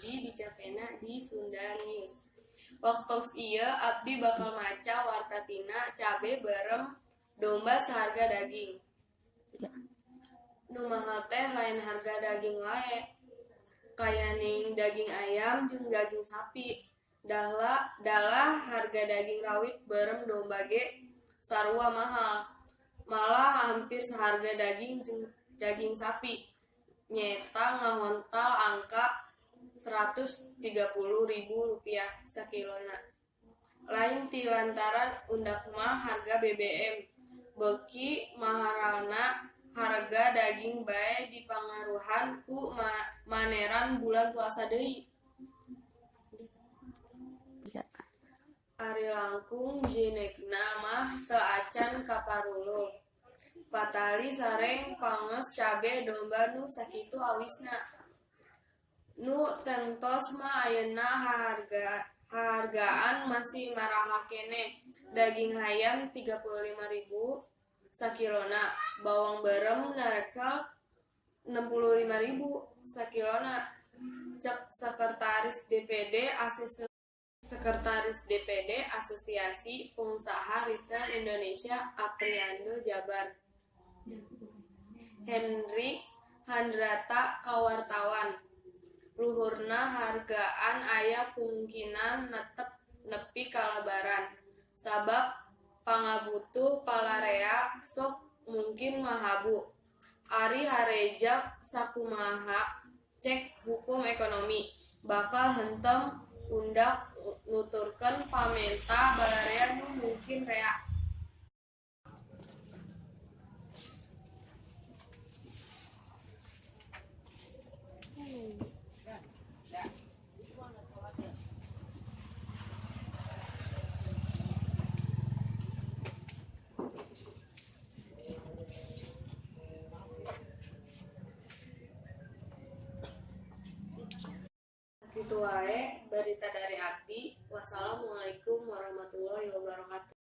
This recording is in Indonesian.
abdi dicapena di Sunda News. Waktu ieu abdi bakal maca warta tina cabe bareng domba seharga daging. Nu mahal teh lain harga daging wae. Kayaning daging ayam jeung daging sapi. Dalah harga daging rawit bareng domba ge sarua mahal. Malah hampir seharga daging jeung daging sapi. Nyeta ngahontal angka Rp130.000 sakilona. Lain ti lantaran undak mah harga BBM. Beuki maharalna harga daging bae dipangaruhan ku maneran bulan puasa deui. Ari langkung jinekna mah teu acan kaparulung. Patali sareng panges cabe domba nu sakitu awisna. Nu tentos mah ayeuna hargaan masih maraha keneh. Daging hayam Rp35.000 sakilona, bawang berem narekel Rp65.000 sakilona. Cek Sekretaris DPD Asosiasi Pengusaha Retail Indonesia Apriando Jabar, Henry Handrata kawartawan. Luhurna hargaan aya kemungkinan netep nepi kalabaran. Sabab pangabutuh palarea sok mungkin mahabu. Ari harejak sakumaha cek hukum ekonomi. Bakal hentem undak nuturkeun pamenta balarea nu mungkin rea. Kitu wae berita dari abdi. Wassalamualaikum warahmatullahi wabarakatuh.